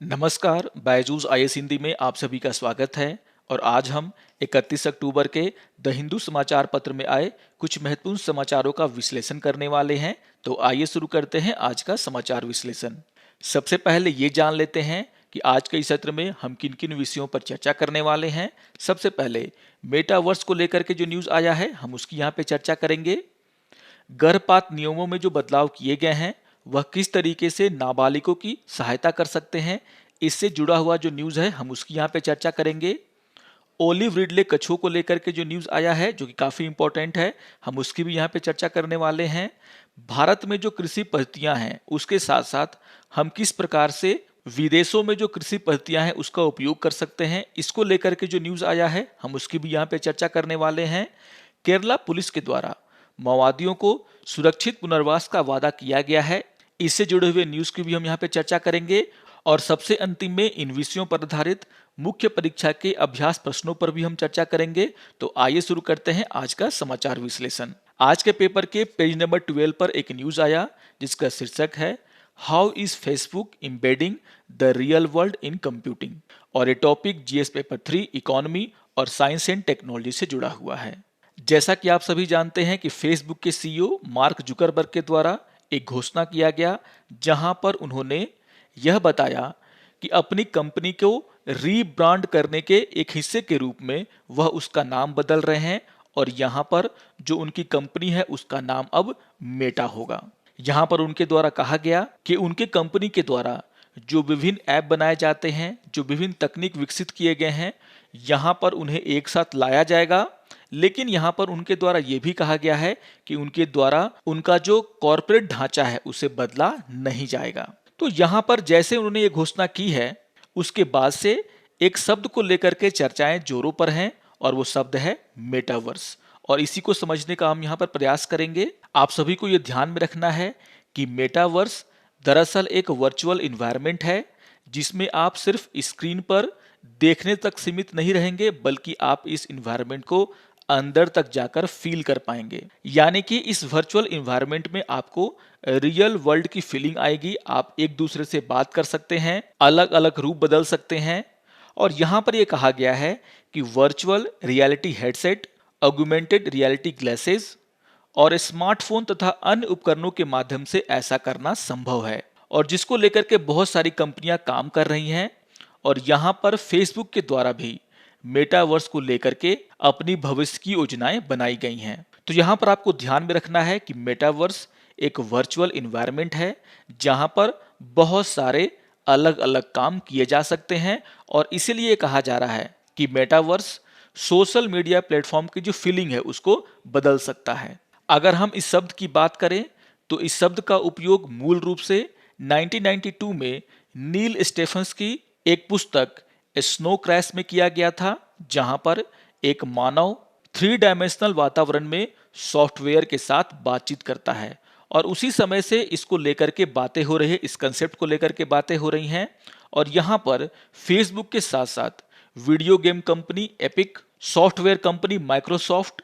नमस्कार, बायजूस आईएएस हिंदी में आप सभी का स्वागत है। और आज हम 31 अक्टूबर के द हिंदू समाचार पत्र में आए कुछ महत्वपूर्ण समाचारों का विश्लेषण करने वाले हैं। तो आइए शुरू करते हैं आज का समाचार विश्लेषण। सबसे पहले ये जान लेते हैं कि आज के इस सत्र में हम किन किन विषयों पर चर्चा करने वाले हैं। सबसे पहले मेटावर्स को लेकर के जो न्यूज़ आया है हम उसकी यहाँ पे चर्चा करेंगे। गर्भपात नियमों में जो बदलाव किए गए हैं वह किस तरीके से नाबालिगों की सहायता कर सकते हैं, इससे जुड़ा हुआ जो न्यूज़ है हम उसकी यहाँ पे चर्चा करेंगे। ओलिव रिडले कछुओं को लेकर के जो न्यूज़ आया है जो कि काफ़ी इंपॉर्टेंट है, हम उसकी भी यहाँ पे चर्चा करने वाले हैं। भारत में जो कृषि पद्धतियाँ हैं उसके साथ साथ हम किस प्रकार से विदेशों में जो कृषि पद्धतियाँ हैं उसका उपयोग कर सकते हैं, इसको लेकर के जो न्यूज़ आया है हम उसकी भी यहाँ पे चर्चा करने वाले हैं। केरला पुलिस के द्वारा माओवादियों को सुरक्षित पुनर्वास का वादा किया गया है, इससे जुड़े हुए न्यूज़ की भी हम यहाँ पे चर्चा करेंगे। और सबसे अंतिम में इन विषयों पर आधारित मुख्य परीक्षा के अभ्यास प्रश्नों पर भी हम चर्चा करेंगे। तो आइए शुरू करते हैं आज का समाचार विश्लेषण। आज के पेपर के पेज नंबर 12 पर एक न्यूज़ आया जिसका शीर्षक है how is Facebook embedding the real world in computing. और ये टॉपिक जीएस पेपर 3 इकोनॉमी और साइंस एंड टेक्नोलॉजी से जुड़ा हुआ है। जैसा कि आप सभी जानते हैं कि फेसबुक के सीईओ मार्क जुकरबर्ग के द्वारा एक घोषणा किया गया जहां पर उन्होंने यह बताया कि अपनी कंपनी को रीब्रांड करने के एक हिस्से के रूप में वह उसका नाम बदल रहे हैं और यहां पर जो उनकी कंपनी है उसका नाम अब मेटा होगा। यहां पर उनके द्वारा कहा गया कि उनके कंपनी के द्वारा जो विभिन्न ऐप बनाए जाते हैं, जो विभिन्न तकनीक विकसित किए गए हैं, यहां पर उन्हें एक साथ लाया जाएगा। लेकिन यहां पर उनके द्वारा यह भी कहा गया है कि उनके द्वारा उनका जो कॉर्पोरेट ढांचा है उसे बदला नहीं जाएगा। तो यहां पर जैसे उन्होंने ये घोषणा की है उसके बाद से एक शब्द को लेकर के चर्चाएं जोरों पर हैं और वो शब्द है मेटावर्स। और इसी को समझने का हम यहाँ पर प्रयास करेंगे। आप सभी को ये ध्यान में रखना है कि मेटावर्स दरअसल एक वर्चुअल इन्वायरमेंट है जिसमें आप सिर्फ स्क्रीन पर देखने तक सीमित नहीं रहेंगे बल्कि आप इस इन्वायरमेंट को अंदर तक जाकर फील कर पाएंगे। यानी कि इस वर्चुअल इन्वायरमेंट में आपको रियल वर्ल्ड की फीलिंग आएगी। आप एक दूसरे से बात कर सकते हैं, अलग अलग रूप बदल सकते हैं। और यहाँ पर यह कहा गया है कि virtual reality headset, augmented reality glasses और स्मार्टफोन तथा अन्य उपकरणों के माध्यम से ऐसा करना संभव है और जिसको लेकर के बहुत सारी कंपनियां काम कर रही हैं। और यहाँ पर फेसबुक के द्वारा भी मेटावर्स को लेकर के अपनी भविष्य की योजनाएं बनाई गई हैं। तो यहाँ पर आपको ध्यान में रखना है कि मेटावर्स एक वर्चुअल इन्वायरमेंट है जहाँ पर बहुत सारे अलग अलग काम किए जा सकते हैं और इसीलिए कहा जा रहा है कि मेटावर्स सोशल मीडिया प्लेटफॉर्म की जो फीलिंग है उसको बदल सकता है। अगर हम इस शब्द की बात करें तो इस शब्द का उपयोग मूल रूप से 1992 में नील स्टेफन्स की एक पुस्तक स्नो क्रैश में किया गया था जहां पर एक मानव 3 डायमेंशनल वातावरण में सॉफ्टवेयर के साथ बातचीत करता है। और उसी समय से इसको लेकर के बातें हो रही है, इस कंसेप्ट को लेकर के बातें हो रही हैं। और यहाँ पर फेसबुक के साथ साथ video game company epic, software company Microsoft,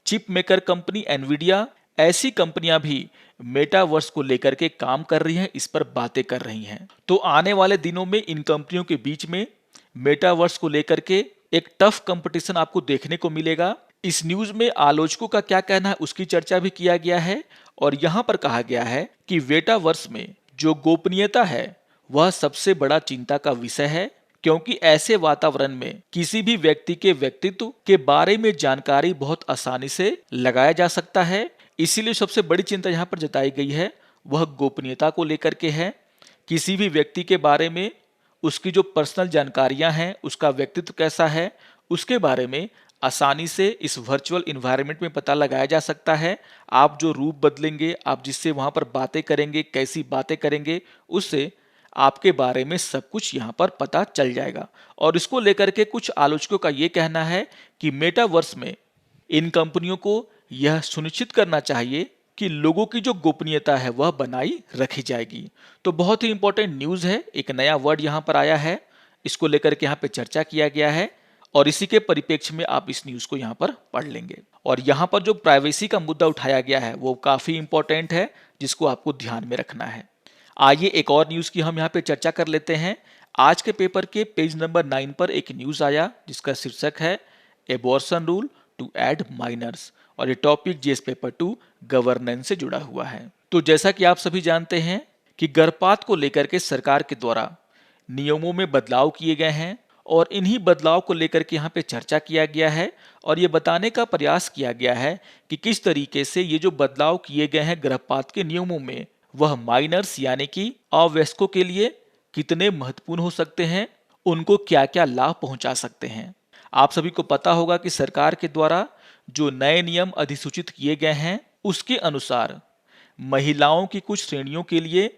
chip maker company Nvidia, ऐसी कंपनियां भी मेटावर्स को लेकर के काम कर रही हैं, इस पर बातें कर रही हैं। तो आने वाले दिनों में इन कंपनियों के बीच में मेटावर्स को लेकर के एक टफ कंपटीशन आपको देखने को मिलेगा। इस न्यूज में आलोचकों का क्या कहना है उसकी चर्चा भी किया गया है और यहां पर कहा गया है कि मेटावर्स में जो गोपनीयता है वह सबसे बड़ा चिंता का विषय है, क्योंकि ऐसे वातावरण में किसी भी व्यक्ति के व्यक्तित्व के बारे में जानकारी बहुत आसानी से लगाया जा सकता है। इसीलिए सबसे बड़ी चिंता यहाँ पर जताई गई है वह गोपनीयता को लेकर के है। किसी भी व्यक्ति के बारे में उसकी जो पर्सनल जानकारियां हैं, उसका व्यक्तित्व कैसा है, उसके बारे में आसानी से इस वर्चुअल इन्वायरमेंट में पता लगाया जा सकता है। आप जो रूप बदलेंगे, आप जिससे वहां पर बातें करेंगे, कैसी बातें करेंगे, उससे आपके बारे में सब कुछ यहाँ पर पता चल जाएगा। और इसको लेकर के कुछ आलोचकों का ये कहना है कि मेटावर्स में इन कंपनियों को यह सुनिश्चित करना चाहिए कि लोगों की जो गोपनीयता है वह बनाई रखी जाएगी। तो बहुत ही इंपॉर्टेंट न्यूज़ है, एक नया वर्ड यहाँ पर आया है, इसको लेकर के यहाँ पे चर्चा किया गया है और इसी के परिप्रेक्ष्य में आप इस न्यूज़ को यहाँ पर पढ़ लेंगे। और यहाँ पर जो प्राइवेसी का मुद्दा उठाया गया है वो काफ़ी इंपॉर्टेंट है जिसको आपको ध्यान में रखना है। आइए एक और न्यूज़ की हम यहाँ पे चर्चा कर लेते हैं। आज के पेपर के पेज नंबर 9 पर एक न्यूज आया जिसका शीर्षक है abortion rule to aid minors, और ये टॉपिक जीएस पेपर 2 गवर्नेंस से जुड़ा हुआ है। तो जैसा कि आप सभी जानते हैं कि गर्भपात को लेकर के सरकार के द्वारा नियमों में बदलाव किए गए हैं और इन्हीं बदलाव को लेकर के यहाँ पे चर्चा किया गया है और ये बताने का प्रयास किया गया है कि किस तरीके से ये जो बदलाव किए गए हैं गर्भपात के नियमों में वह माइनर्स यानी कि अवयस्कों के लिए कितने महत्वपूर्ण हो सकते हैं, उनको क्या क्या लाभ पहुंचा सकते हैं। आप सभी को पता होगा कि सरकार के द्वारा जो नए नियम अधिसूचित किए गए हैं उसके अनुसार महिलाओं की कुछ श्रेणियों के लिए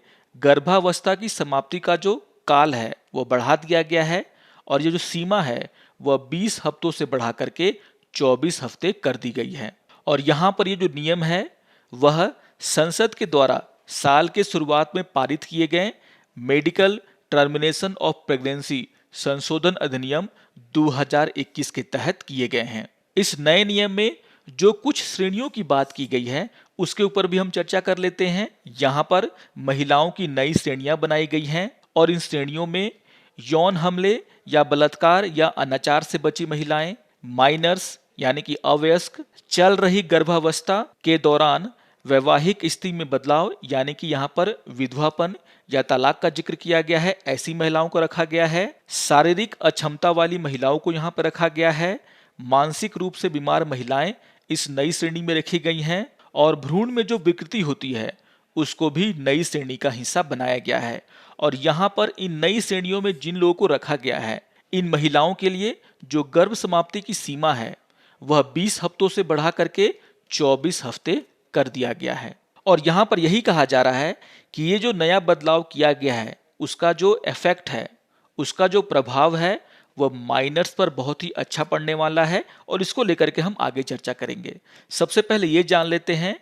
गर्भावस्था की समाप्ति का जो काल है वो बढ़ा दिया गया है और ये जो सीमा है वह 20 हफ्तों से बढ़ा करके 24 हफ्ते कर दी गई है। और यहाँ पर ये जो नियम है वह संसद के द्वारा साल के शुरुआत में पारित किए गए मेडिकल टर्मिनेशन ऑफ प्रेगनेंसी संशोधन अधिनियम 2021 के तहत किए गए हैं। इस नए नियम में जो कुछ श्रेणियों की बात की गई है उसके ऊपर भी हम चर्चा कर लेते हैं। यहाँ पर महिलाओं की नई श्रेणियां बनाई गई हैं और इन श्रेणियों में यौन हमले या बलात्कार या अनाचार से बची महिलाएं, माइनर्स यानी कि अवयस्क, चल रही गर्भावस्था के दौरान वैवाहिक स्थिति में बदलाव यानी कि यहाँ पर विधवापन या तलाक का जिक्र किया गया है, ऐसी महिलाओं को रखा गया है। शारीरिक अक्षमता वाली महिलाओं को यहाँ पर रखा गया है। मानसिक रूप से बीमार महिलाएं इस नई श्रेणी में रखी गई हैं और भ्रूण में जो विकृति होती है उसको भी नई श्रेणी का हिस्सा बनाया गया है। और यहाँ पर इन नई श्रेणियों में जिन लोगों को रखा गया है, इन महिलाओं के लिए जो गर्भ समाप्ति की सीमा है वह 20 हफ्तों से बढ़ा करके 24 हफ्ते कर दिया गया है। और यहाँ पर यही कहा जा रहा है कि ये जो नया बदलाव किया गया है उसका जो इफेक्ट है, उसका जो प्रभाव है वह माइनर्स पर बहुत ही अच्छा पड़ने वाला है और इसको लेकर के हम आगे चर्चा करेंगे। सबसे पहले ये जान लेते हैं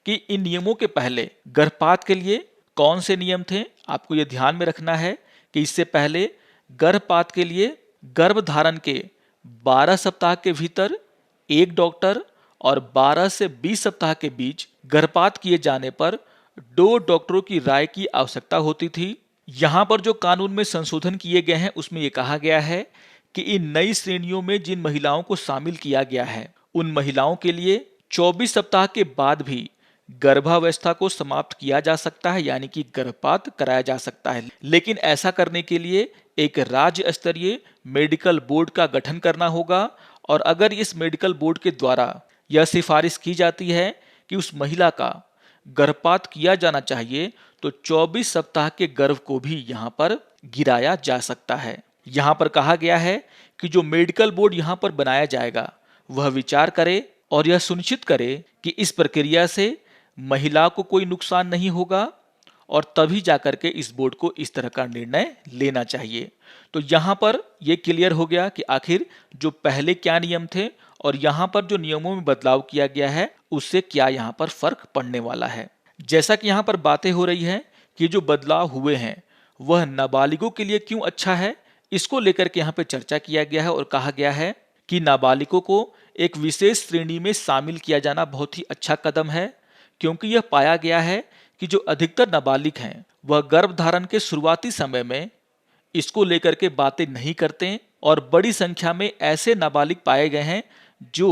कि इन नियमों के पहले गर्भपात के लिए कौन से नियम थे। आपको ये ध्यान में रखना है कि इससे पहले गर्भपात के लिए गर्भधारण के 12 सप्ताह के भीतर एक डॉक्टर और 12 से 20 सप्ताह के बीच गर्भपात किए जाने पर 2 डॉक्टरों की राय की आवश्यकता होती थी। यहाँ पर जो कानून में संशोधन किए गए हैं उसमें यह कहा गया है कि इन नई श्रेणियों में जिन महिलाओं को शामिल किया गया है उन महिलाओं के लिए 24 सप्ताह के बाद भी गर्भावस्था को समाप्त किया जा सकता है यानी कि गर्भपात कराया जा सकता है। लेकिन ऐसा करने के लिए एक राज्य स्तरीय मेडिकल बोर्ड का गठन करना होगा और अगर इस मेडिकल बोर्ड के द्वारा यह सिफारिश की जाती है कि उस महिला का गर्भपात किया जाना चाहिए तो 24 सप्ताह के गर्भ को भी यहाँ पर गिराया जा सकता है। यहाँ पर कहा गया है कि जो मेडिकल बोर्ड यहाँ पर बनाया जाएगा वह विचार करे और यह सुनिश्चित करे कि इस प्रक्रिया से महिला को कोई नुकसान नहीं होगा और तभी जाकर के इस बोर्ड को इस तरह का निर्णय लेना चाहिए। तो यहाँ पर यह क्लियर हो गया कि आखिर जो पहले क्या नियम थे और यहाँ पर जो नियमों में बदलाव किया गया है उससे क्या यहाँ पर फर्क पड़ने वाला है। जैसा कि यहाँ पर बातें हो रही है कि जो बदलाव हुए हैं वह नाबालिगों के लिए क्यों अच्छा है, इसको लेकर के यहाँ पे चर्चा किया गया है और कहा गया है कि नाबालिगों को एक विशेष श्रेणी में शामिल किया जाना बहुत ही अच्छा कदम है, क्योंकि यह पाया गया है कि जो अधिकतर नाबालिग हैं वह गर्भधारण के शुरुआती समय में इसको लेकर के बातें नहीं करते और बड़ी संख्या में ऐसे नाबालिग पाए गए हैं जो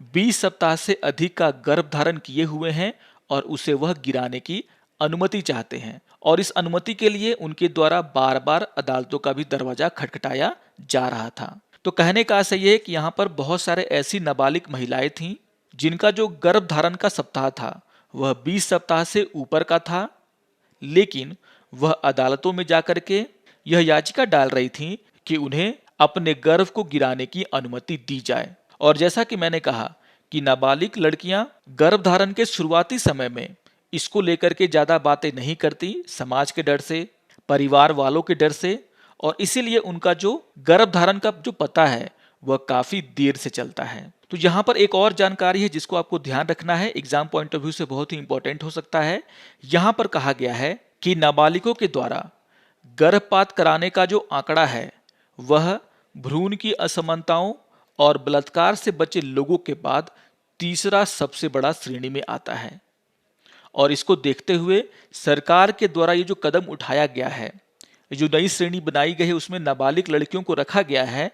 20 सप्ताह से अधिक का गर्भधारण किए हुए हैं और उसे वह गिराने की अनुमति चाहते हैं और इस अनुमति के लिए उनके द्वारा बार बार अदालतों का भी दरवाजा खटखटाया जा रहा था। तो कहने का आशय यह है कि यहाँ पर बहुत सारे ऐसी नाबालिग महिलाएं थीं जिनका जो गर्भधारण का सप्ताह था वह 20 सप्ताह से ऊपर का था, लेकिन वह अदालतों में जाकर के यह याचिका डाल रही थी कि उन्हें अपने गर्भ को गिराने की अनुमति दी जाए। और जैसा कि मैंने कहा कि नाबालिग लड़कियां गर्भधारण के शुरुआती समय में इसको लेकर के ज्यादा बातें नहीं करती, समाज के डर से, परिवार वालों के डर से, और इसीलिए उनका जो गर्भधारण का जो पता है वह काफी देर से चलता है। तो यहाँ पर एक और जानकारी है जिसको आपको ध्यान रखना है, एग्जाम पॉइंट ऑफ व्यू से बहुत ही इंपॉर्टेंट हो सकता है। यहाँ पर कहा गया है कि नाबालिगों के द्वारा गर्भपात कराने का जो आंकड़ा है वह भ्रूण की असमानताओं और बलात्कार से बचे लोगों के बाद तीसरा सबसे बड़ा श्रेणी में आता है। और इसको देखते हुए सरकार के द्वारा ये जो कदम उठाया गया है जो नई श्रेणी बनाई गई है उसमें नाबालिग लड़कियों को रखा गया है,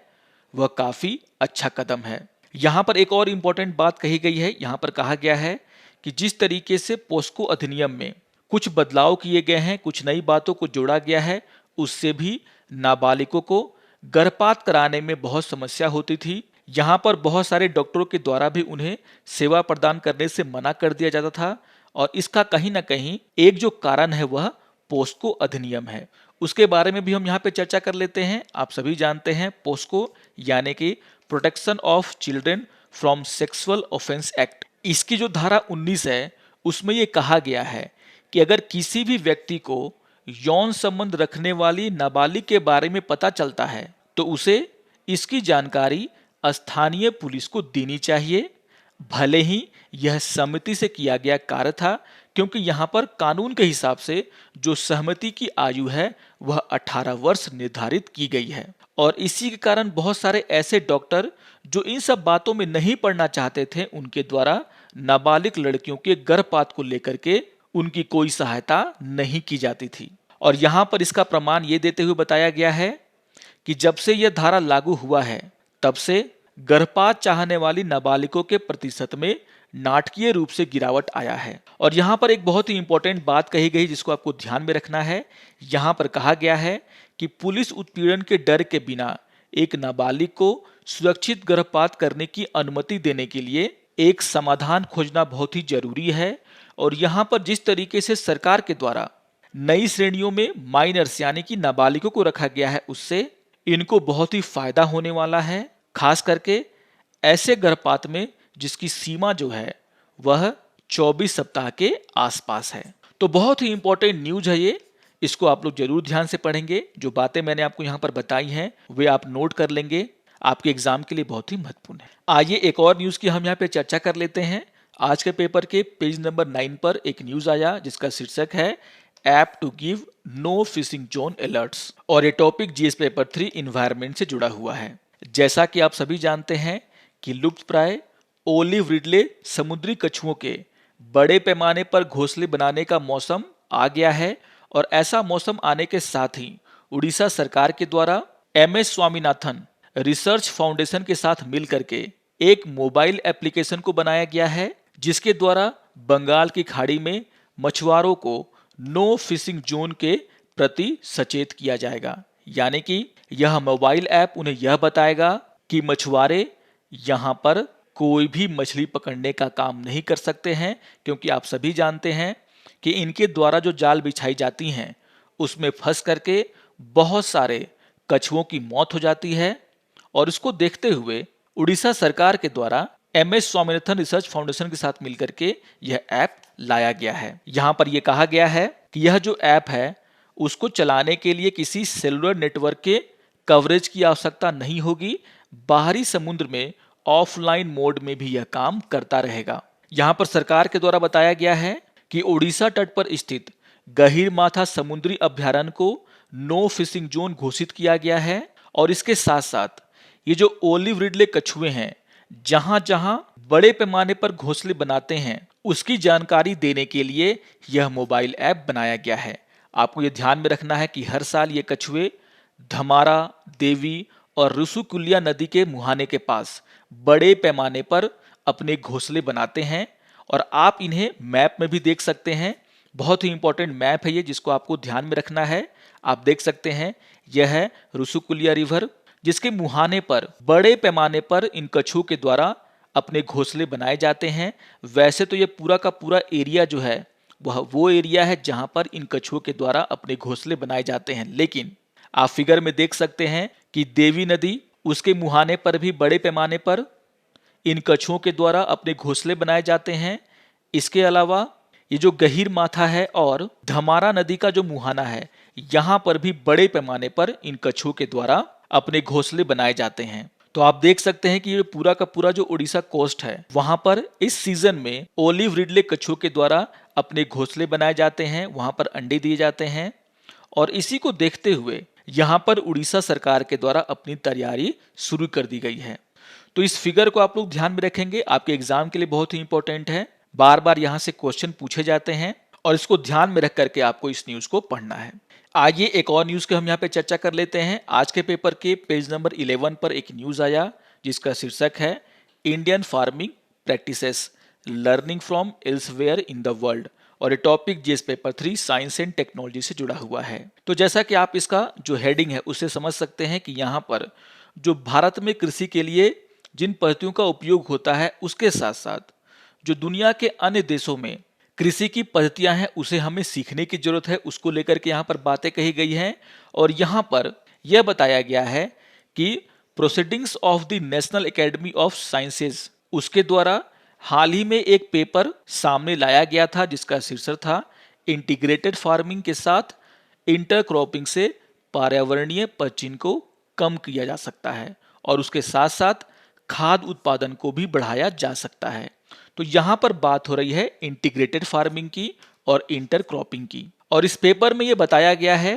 वह काफी अच्छा कदम है। यहाँ पर एक और इम्पोर्टेंट बात कही गई है। यहाँ पर कहा गया है कि जिस तरीके से पोस्को अधिनियम में कुछ बदलाव किए गए हैं, कुछ नई बातों को जोड़ा गया है, उससे भी नाबालिगों को गर्भपात कराने में बहुत समस्या होती थी। यहाँ पर बहुत सारे डॉक्टरों के द्वारा भी उन्हें सेवा प्रदान करने से मना कर दिया जाता था और इसका कहीं ना कहीं एक जो कारण है वह पोस्को अधिनियम है। उसके बारे में भी हम यहाँ पे चर्चा कर लेते हैं। आप सभी जानते हैं पोस्को यानी कि protection of children from sexual offence act. इसकी जो धारा 19 है उसमें ये कहा गया है कि अगर किसी भी व्यक्ति को यौन संबंध रखने वाली नाबालिग के बारे में पता चलता है तो उसे इसकी जानकारी स्थानीय पुलिस को देनी चाहिए, भले ही यह सहमति से किया गया कार्य था, क्योंकि यहाँ पर कानून के हिसाब से जो सहमति की आयु है वह 18 वर्ष निर्धारित की गई है। और इसी के कारण बहुत सारे ऐसे डॉक्टर जो इन सब बातों में नहीं पढ़ना चाहते थे, उनके द्वारा नाबालिग लड़कियों के गर्भपात को लेकर के उनकी कोई सहायता नहीं की जाती थी। और यहाँ पर इसका प्रमाण ये देते हुए बताया गया है कि जब से यह धारा लागू हुआ है तब से गर्भपात चाहने वाली नाबालिगों के प्रतिशत में नाटकीय रूप से गिरावट आया है। और यहाँ पर एक बहुत ही इंपॉर्टेंट बात कही गई जिसको आपको ध्यान में रखना है। यहाँ पर कहा गया है कि पुलिस उत्पीड़न के डर के बिना एक नाबालिग को सुरक्षित गर्भपात करने की अनुमति देने के लिए एक समाधान खोजना बहुत ही जरूरी है। और यहाँ पर जिस तरीके से सरकार के द्वारा नई श्रेणियों में माइनर्स यानी कि नाबालिगों को रखा गया है, उससे इनको बहुत ही फायदा होने वाला है, खास करके ऐसे गर्भपात में जिसकी सीमा जो है वह 24 सप्ताह के आसपास है। तो बहुत ही इंपॉर्टेंट न्यूज है ये, इसको आप लोग जरूर ध्यान से पढ़ेंगे। जो बातें मैंने आपको यहाँ पर बताई हैं वे आप नोट कर लेंगे, आपके एग्जाम के लिए बहुत ही महत्वपूर्ण है। आइए एक और न्यूज की हम यहाँ पे चर्चा कर लेते हैं। आज के पेपर के पेज नंबर 9 पर एक न्यूज आया जिसका शीर्षक है app to give no fishing zone alerts, और ये टॉपिक जीएस पेपर 3 इन्वायरमेंट से जुड़ा हुआ है। जैसा कि आप सभी जानते हैं कि लुप्तप्राय ओलिव रिडले समुद्री कछुओं के बड़े पैमाने पर घोंसले बनाने का मौसम आ गया है। और ऐसा मौसम आने के साथ ही उड़ीसा सरकार के द्वारा MS स्वामीनाथन रिसर्च फाउंडेशन के साथ मिल करके एक मोबाइल एप्लीकेशन को बनाया गया है जिसके द्वारा बंगाल की खाड़ी में मछुआरों को नो फिशिंग जोन के प्रति सचेत किया जाएगा। यानी कि यह मोबाइल ऐप उन्हें यह बताएगा कि मछुआरे यहाँ पर कोई भी मछली पकड़ने का काम नहीं कर सकते हैं, क्योंकि आप सभी जानते हैं कि इनके द्वारा जो जाल बिछाई जाती हैं उसमें फंस करके बहुत सारे कछुओं की मौत हो जाती है। और इसको देखते हुए उड़ीसा सरकार के द्वारा MS स्वामीनाथन रिसर्च फाउंडेशन के साथ मिलकर के यह ऐप लाया गया है। यहाँ पर यह कहा गया है कि यह जो ऐप है उसको चलाने के लिए किसी सेलुलर नेटवर्क के कवरेज की आवश्यकता नहीं होगी। बाहरी समुद्र में ऑफलाइन मोड में भी यह काम करता रहेगा। यहाँ पर सरकार के द्वारा बताया गया है कि उड़ीसा तट पर स्थित गहीरमाथा समुद्री अभ्यारण्य को नो फिशिंग जोन घोषित किया गया है। और इसके साथ साथ ये जो ओलिव रिडले कछुए हैं जहां जहां बड़े पैमाने पर घोंसले बनाते हैं उसकी जानकारी देने के लिए यह मोबाइल ऐप बनाया गया है। आपको यह ध्यान में रखना है कि हर साल ये कछुए धमारा, देवी और रुसुकुलिया नदी के मुहाने के पास बड़े पैमाने पर अपने घोंसले बनाते हैं। और आप इन्हें मैप में भी देख सकते हैं। बहुत ही इंपॉर्टेंट मैप है ये जिसको आपको ध्यान में रखना है। आप देख सकते हैं यह है रुसुकुलिया रिवर जिसके मुहाने पर बड़े पैमाने पर इन कछुओं के द्वारा अपने घोंसले बनाए जाते हैं। वैसे तो ये पूरा का पूरा एरिया जो है वह वो एरिया है जहां पर इन कछुओं के द्वारा अपने घोंसले बनाए जाते हैं, लेकिन आप फिगर में देख सकते हैं कि देवी नदी उसके मुहाने पर भी बड़े पैमाने पर इन कछुओं के द्वारा अपने घोंसले बनाए जाते हैं। इसके अलावा ये जो गहीर माथा है और धमारा नदी का जो मुहाना है यहाँ पर भी बड़े पैमाने पर इन कछुओं के द्वारा अपने घोंसले बनाए जाते हैं। तो आप देख सकते हैं कि ये पूरा का पूरा जो उड़ीसा कोस्ट है वहां पर इस सीजन में ओलिव रिडले कछुओं के द्वारा अपने घोंसले बनाए जाते हैं, वहां पर अंडे दिए जाते हैं। और इसी को देखते हुए यहाँ पर उड़ीसा सरकार के द्वारा अपनी तैयारी शुरू कर दी गई है। तो इस फिगर को आप लोग ध्यान में रखेंगे, आपके एग्जाम के लिए बहुत ही इंपॉर्टेंट है। बार बार यहाँ से क्वेश्चन पूछे जाते हैं और इसको ध्यान में रख करके आपको इस न्यूज को पढ़ना है। आइए एक और न्यूज़ की हम यहाँ पे चर्चा कर लेते हैं। आज के पेपर के पेज नंबर 11 पर एक न्यूज़ आया जिसका शीर्षक है Indian farming practices learning from elsewhere in the world, और ये topic GS paper 3 science and technology से जुड़ा हुआ है। तो जैसा कि आप इसका जो हेडिंग है उससे समझ सकते हैं कि यहाँ पर जो भारत में कृषि के लिए जिन पद्धतियों का उपयोग होता है उसके साथ साथ जो दुनिया के अन्य देशों में कृषि की पद्धतियां हैं उसे हमें सीखने की जरूरत है, उसको लेकर के यहाँ पर बातें कही गई हैं। और यहाँ पर यह बताया गया है कि proceedings of the national academy of sciences उसके द्वारा हाल ही में एक पेपर सामने लाया गया था जिसका शीर्षक था इंटीग्रेटेड फार्मिंग के साथ इंटरक्रॉपिंग से पर्यावरणीय पदचिह्न को कम किया जा सकता है और उसके साथ साथ खाद्य उत्पादन को भी बढ़ाया जा सकता है। तो यहाँ पर बात हो रही है इंटीग्रेटेड फार्मिंग की और इंटरक्रॉपिंग की। और इस पेपर में ये बताया गया है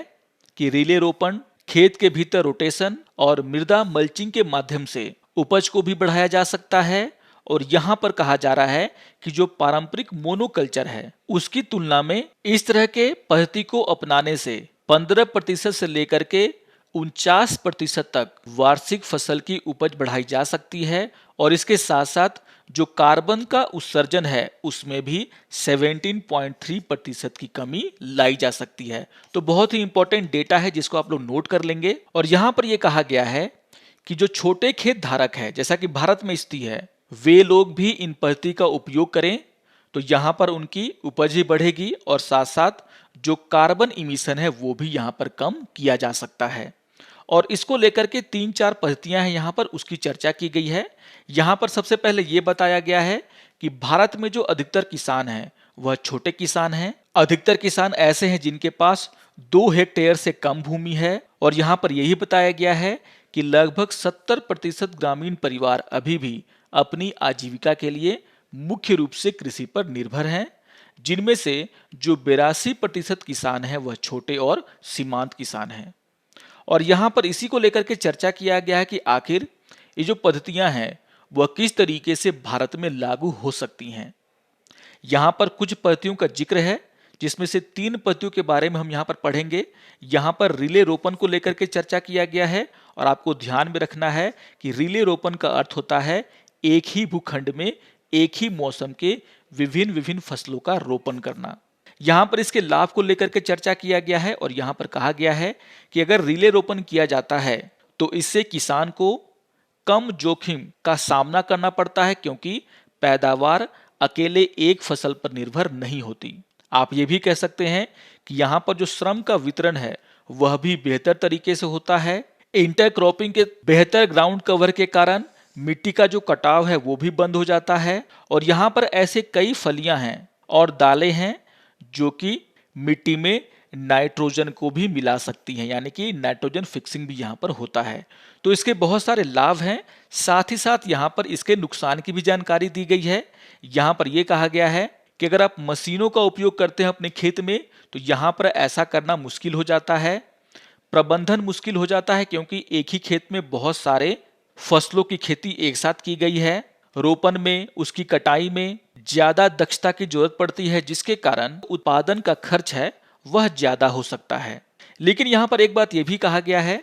कि रिले रोपण, खेत के भीतर रोटेशन और मृदा मल्चिंग के माध्यम से उपज को भी बढ़ाया जा सकता है। और यहाँ पर कहा जा रहा है कि जो पारंपरिक मोनोकल्चर है उसकी तुलना में इस तरह के पद्धति को अपनाने से 15% से लेकर के 49% तक वार्षिक फसल की उपज बढ़ाई जा सकती है। और इसके साथ साथ जो कार्बन का उत्सर्जन है उसमें भी 17.3% की कमी लाई जा सकती है। तो बहुत ही इंपॉर्टेंट डेटा है जिसको आप लोग नोट कर लेंगे। और यहाँ पर यह कहा गया है कि जो छोटे खेत धारक है जैसा कि भारत में स्थिति है वे लोग भी इन पद्धति का उपयोग करें तो यहाँ पर उनकी उपज भी बढ़ेगी और साथ साथ जो कार्बन इमिशन है वो भी यहाँ पर कम किया जा सकता है। और इसको लेकर के 3-4 पद्धतियां हैं यहाँ पर उसकी चर्चा की गई है। यहाँ पर सबसे पहले ये बताया गया है कि भारत में जो अधिकतर किसान हैं वह छोटे किसान हैं। अधिकतर किसान ऐसे हैं जिनके पास 2 हेक्टेयर से कम भूमि है। और यहाँ पर यही बताया गया है कि लगभग 70% ग्रामीण परिवार अभी भी अपनी आजीविका के लिए मुख्य रूप से कृषि पर निर्भर हैं, जिनमें से जो 82% किसान हैं वह छोटे और सीमांत किसान हैं। और यहाँ पर इसी को लेकर के चर्चा किया गया है कि आखिर ये जो पद्धतियां हैं वह किस तरीके से भारत में लागू हो सकती हैं। यहाँ पर कुछ पद्धतियों का जिक्र है जिसमें से 3 पद्धतियों के बारे में हम यहाँ पर पढ़ेंगे। यहाँ पर रिले रोपण को लेकर के चर्चा किया गया है और आपको ध्यान में रखना है कि रिले रोपण का अर्थ होता है एक ही भूखंड में एक ही मौसम के विभिन्न फसलों का रोपण करना। यहाँ पर इसके लाभ को लेकर के चर्चा किया गया है और यहाँ पर कहा गया है कि अगर रिले रोपण किया जाता है तो इससे किसान को कम जोखिम का सामना करना पड़ता है क्योंकि पैदावार अकेले एक फसल पर निर्भर नहीं होती। आप ये भी कह सकते हैं कि यहाँ पर जो श्रम का वितरण है वह भी बेहतर तरीके से होता है। इंटरक्रॉपिंग के बेहतर ग्राउंड कवर के कारण मिट्टी का जो कटाव है वो भी बंद हो जाता है। और यहाँ पर ऐसे कई फलियां हैं और दालें हैं जो कि मिट्टी में नाइट्रोजन को भी मिला सकती हैं, यानी कि नाइट्रोजन फिक्सिंग भी यहाँ पर होता है। तो इसके बहुत सारे लाभ हैं, साथ ही साथ यहाँ पर इसके नुकसान की भी जानकारी दी गई है। यहाँ पर यह कहा गया है कि अगर आप मशीनों का उपयोग करते हैं अपने खेत में तो यहाँ पर ऐसा करना मुश्किल हो जाता है, प्रबंधन मुश्किल हो जाता है क्योंकि एक ही खेत में बहुत सारे फसलों की खेती एक साथ की गई है। रोपण में, उसकी कटाई में ज्यादा दक्षता की जरूरत पड़ती है जिसके कारण उत्पादन का खर्च है वह ज्यादा हो सकता है। लेकिन यहाँ पर एक बात यह भी कहा गया है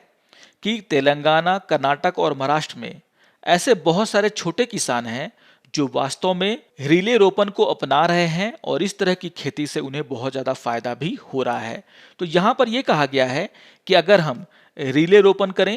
कि तेलंगाना, कर्नाटक और महाराष्ट्र में ऐसे बहुत सारे छोटे किसान हैं जो वास्तव में रिले रोपण को अपना रहे हैं और इस तरह की खेती से उन्हें बहुत ज्यादा फायदा भी हो रहा है। तो यहाँ पर यह कहा गया है कि अगर हम रिले रोपण करें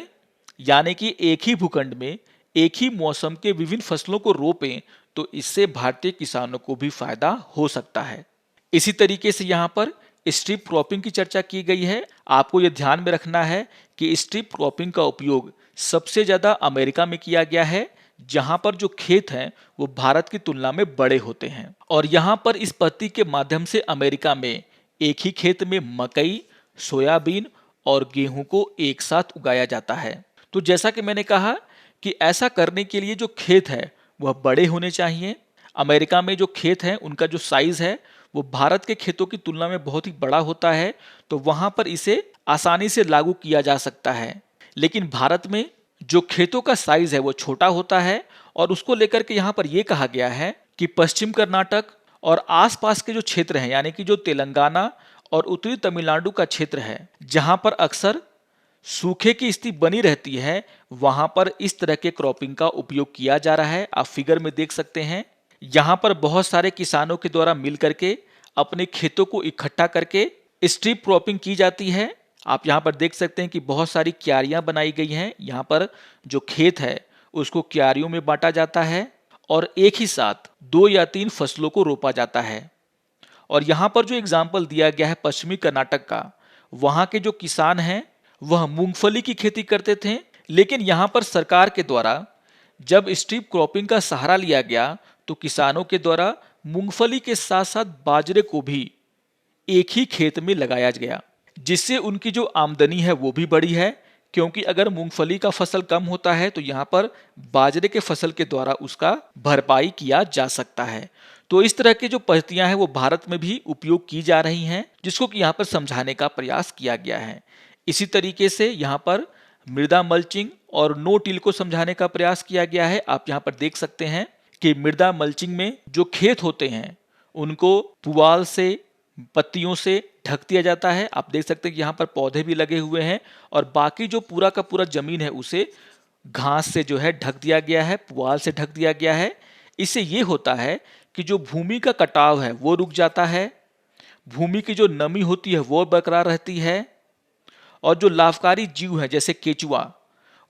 यानी कि एक ही भूखंड में एक ही मौसम के विभिन्न फसलों को रोपें तो इससे भारतीय किसानों को भी फायदा हो सकता है। इसी तरीके से यहाँ पर स्ट्रिप क्रॉपिंग की चर्चा की गई है। आपको यह ध्यान में रखना है कि स्ट्रिप क्रॉपिंग का उपयोग सबसे ज्यादा अमेरिका में किया गया है जहां पर जो खेत हैं वो भारत की तुलना में बड़े होते हैं। और यहाँ पर इस पद्धति के माध्यम से अमेरिका में एक ही खेत में मकई, सोयाबीन और गेहूं को एक साथ उगाया जाता है। तो जैसा कि मैंने कहा कि ऐसा करने के लिए जो खेत है वह बड़े होने चाहिए। अमेरिका में जो खेत है उनका जो साइज है वो भारत के खेतों की तुलना में बहुत ही बड़ा होता है, तो वहां पर इसे आसानी से लागू किया जा सकता है। लेकिन भारत में जो खेतों का साइज है वो छोटा होता है और उसको लेकर के यहाँ पर यह कहा गया है कि पश्चिम कर्नाटक और आसपास के जो क्षेत्र हैं यानी कि जो तेलंगाना और उत्तरी तमिलनाडु का क्षेत्र है, जहां पर अक्सर सूखे की स्थिति बनी रहती है, वहां पर इस तरह के क्रॉपिंग का उपयोग किया जा रहा है। आप फिगर में देख सकते हैं, यहाँ पर बहुत सारे किसानों के द्वारा मिल करके अपने खेतों को इकट्ठा करके स्ट्रिप क्रॉपिंग की जाती है। आप यहाँ पर देख सकते हैं कि बहुत सारी क्यारियां बनाई गई हैं। यहाँ पर जो खेत है उसको क्यारियों में बांटा जाता है और एक ही साथ 2 या 3 फसलों को रोपा जाता है। और यहाँ पर जो एग्जाम्पल दिया गया है पश्चिमी कर्नाटक का, वहाँ के जो किसान हैं वह मूंगफली की खेती करते थे, लेकिन यहाँ पर सरकार के द्वारा जब स्ट्रिप क्रॉपिंग का सहारा लिया गया तो किसानों के द्वारा मूंगफली के साथ साथ बाजरे को भी एक ही खेत में लगाया गया, जिससे उनकी जो आमदनी है वो भी बढ़ी है। क्योंकि अगर मूंगफली का फसल कम होता है तो यहाँ पर बाजरे के फसल के द्वारा उसका भरपाई किया जा सकता है। तो इस तरह की जो पद्धतियां हैं वो भारत में भी उपयोग की जा रही हैं, जिसको कि यहाँ पर समझाने का प्रयास किया गया है। इसी तरीके से यहाँ पर मृदा मल्चिंग और नो टिल को समझाने का प्रयास किया गया है। आप यहाँ पर देख सकते हैं कि मृदा मल्चिंग में जो खेत होते हैं उनको पुआल से, पत्तियों से ढक दिया जाता है। आप देख सकते हैं कि यहाँ पर पौधे भी लगे हुए हैं और बाकी जो पूरा का पूरा जमीन है उसे घास से जो है ढक दिया गया है, पुआल से ढक दिया गया है। इससे ये होता है कि जो भूमि का कटाव है वो रुक जाता है, भूमि की जो नमी होती है वो बरकरार रहती है और जो लाभकारी जीव हैं जैसे केचुआ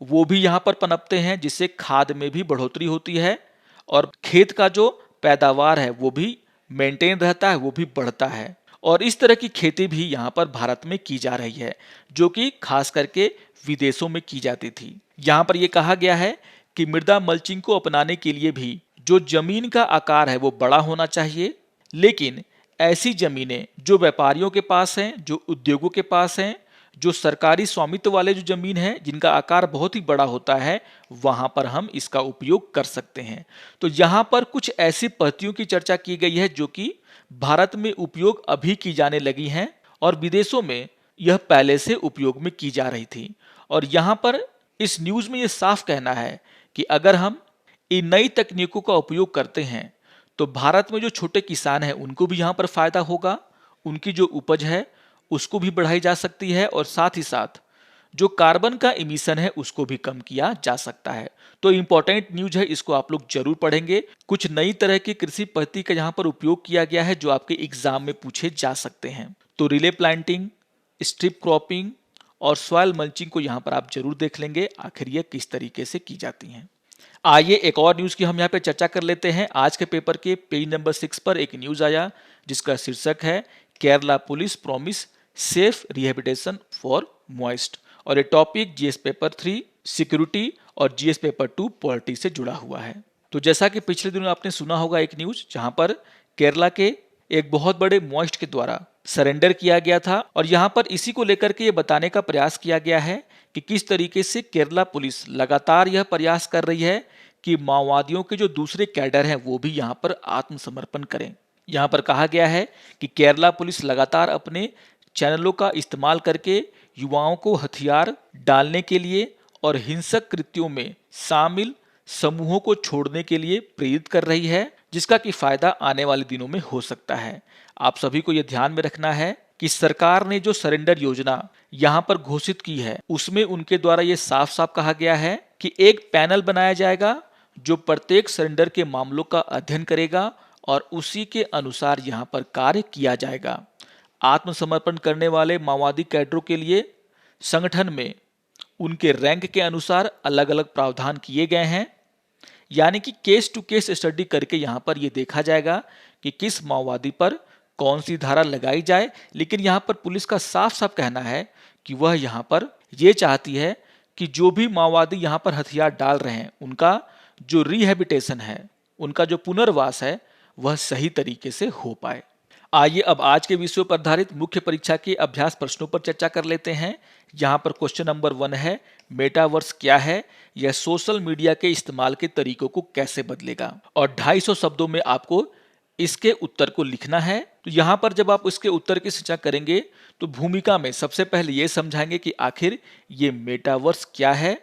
वो भी यहाँ पर पनपते हैं, जिससे खाद में भी बढ़ोतरी होती है और खेत का जो पैदावार है वो भी मेंटेन रहता है, वो भी बढ़ता है। और इस तरह की खेती भी यहाँ पर भारत में की जा रही है, जो कि खास करके विदेशों में की जाती थी। यहाँ पर यह कहा गया है कि मृदा मल्चिंग को अपनाने के लिए भी जो जमीन का आकार है वो बड़ा होना चाहिए, लेकिन ऐसी जमीनें जो व्यापारियों के पास हैं, जो उद्योगों के पास हैं, जो सरकारी स्वामित्व वाले जो जमीन है जिनका आकार बहुत ही बड़ा होता है, वहां पर हम इसका उपयोग कर सकते हैं। तो यहाँ पर कुछ ऐसी पद्धतियों की चर्चा की गई है जो कि भारत में उपयोग अभी की जाने लगी हैं और विदेशों में यह पहले से उपयोग में की जा रही थी। और यहाँ पर इस न्यूज में यह साफ कहना है कि अगर हम इन नई तकनीकों का उपयोग करते हैं तो भारत में जो छोटे किसान हैं उनको भी यहाँ पर फायदा होगा, उनकी जो उपज है उसको भी बढ़ाई जा सकती है और साथ ही साथ जो कार्बन का इमिशन है उसको भी कम किया जा सकता है। तो इंपॉर्टेंट न्यूज है, इसको आप लोग जरूर पढ़ेंगे। कुछ नई तरह की कृषि पद्धति का यहाँ पर उपयोग किया गया है जो आपके एग्जाम में पूछे जा सकते हैं। तो रिले प्लांटिंग, स्ट्रिप क्रॉपिंग और सॉइल मल्चिंग को यहाँ पर आप जरूर देख लेंगे आखिर ये किस तरीके से की जाती हैं। आइए एक और न्यूज की हम यहाँ पे चर्चा कर लेते हैं। आज के पेपर के पेज नंबर 6 पर एक न्यूज आया जिसका शीर्षक है Kerala police promise safe rehabilitation for moist, और ये टॉपिक जीएस पेपर 3 सिक्योरिटी और जीएस पेपर 2 पॉलिटी से जुड़ा हुआ है। तो जैसा कि पिछले दिनों आपने सुना होगा एक न्यूज जहां पर केरला के एक बहुत बड़े मॉइस्ट के द्वारा सरेंडर किया गया था और यहाँ पर इसी को लेकर के ये बताने का प्रयास किया गया है कि किस तरीके से केरला पुलिस लगातार यह प्रयास कर रही है कि माओवादियों के जो दूसरे कैडर हैं वो भी यहाँ पर आत्मसमर्पण करें। यहाँ पर कहा गया है कि केरला पुलिस लगातार अपने चैनलों का इस्तेमाल करके युवाओं को हथियार डालने के लिए और हिंसक कृत्यों में शामिल समूहों को छोड़ने के लिए प्रेरित कर रही है, जिसका कि फायदा आने वाले दिनों में हो सकता है। आप सभी को यह ध्यान में रखना है कि सरकार ने जो सरेंडर योजना यहाँ पर घोषित की है उसमें उनके द्वारा ये साफ साफ कहा गया है कि एक पैनल बनाया जाएगा जो प्रत्येक सरेंडर के मामलों का अध्ययन करेगा और उसी के अनुसार यहाँ पर कार्य किया जाएगा। आत्मसमर्पण करने वाले माओवादी कैडरों के लिए संगठन में उनके रैंक के अनुसार अलग अलग प्रावधान किए गए हैं, यानी कि केस टू केस स्टडी करके यहाँ पर यह देखा जाएगा कि किस माओवादी पर कौन सी धारा लगाई जाए। लेकिन यहाँ पर पुलिस का साफ साफ कहना है कि वह यहाँ पर यह चाहती है कि जो भी माओवादी यहाँ पर हथियार डाल रहे हैं उनका जो रिहेबिटेशन है, उनका जो पुनर्वास है वह सही तरीके से हो पाए। आइए अब आज के विषयों पर आधारित मुख्य परीक्षा के अभ्यास प्रश्नों पर चर्चा कर लेते हैं। यहाँ पर क्वेश्चन नंबर 1 है, मेटावर्स क्या है? यह सोशल मीडिया के इस्तेमाल के तरीकों को कैसे बदलेगा? और 250 शब्दों में आपको इसके उत्तर को लिखना है। तो यहाँ पर जब आप इसके उत्तर की चर्चा करेंगे तो भूमिका में सबसे पहले ये समझाएंगे कि आखिर ये मेटावर्स क्या है,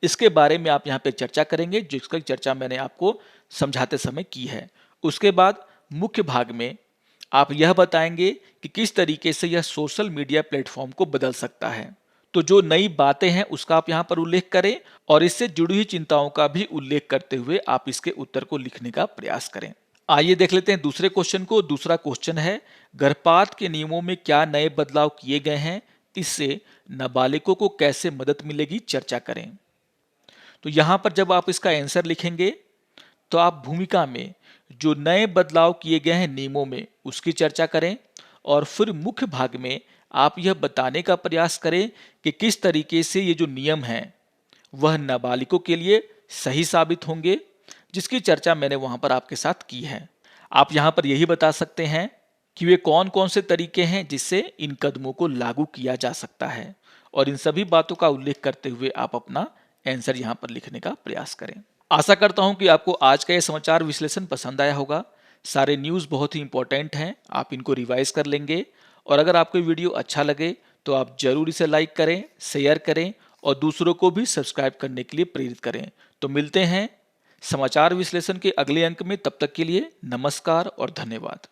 इसके बारे में आप यहाँ पे चर्चा करेंगे, जिसकी चर्चा मैंने आपको समझाते समय की है। उसके बाद मुख्य भाग में आप यह बताएंगे कि किस तरीके से यह सोशल मीडिया प्लेटफॉर्म को बदल सकता है। तो जो नई बातें हैं उसका आप यहाँ पर उल्लेख करें और इससे जुड़ी हुई चिंताओं का भी उल्लेख करते हुए आप इसके उत्तर को लिखने का प्रयास करें। आइए देख लेते हैं दूसरे क्वेश्चन को। दूसरा क्वेश्चन है, गर्भपात के नियमों में क्या नए बदलाव किए गए हैं, इससे नाबालिगों को कैसे मदद मिलेगी, चर्चा करें। तो यहाँ पर जब आप इसका आंसर लिखेंगे तो आप भूमिका में जो नए बदलाव किए गए हैं नियमों में उसकी चर्चा करें और फिर मुख्य भाग में आप यह बताने का प्रयास करें कि किस तरीके से ये जो नियम हैं वह नाबालिगों के लिए सही साबित होंगे, जिसकी चर्चा मैंने वहां पर आपके साथ की है। आप यहां पर यही बता सकते हैं कि वे कौन कौन से तरीके हैं जिससे इन कदमों को लागू किया जा सकता है और इन सभी बातों का उल्लेख करते हुए आप अपना आंसर यहां पर लिखने का प्रयास करें। आशा करता हूं कि आपको आज का यह समाचार विश्लेषण पसंद आया होगा। सारे न्यूज़ बहुत ही इंपॉर्टेंट हैं, आप इनको रिवाइज कर लेंगे और अगर आपको वीडियो अच्छा लगे तो आप जरूर इसे लाइक करें, शेयर करें और दूसरों को भी सब्सक्राइब करने के लिए प्रेरित करें। तो मिलते हैं समाचार विश्लेषण के अगले अंक में, तब तक के लिए नमस्कार और धन्यवाद।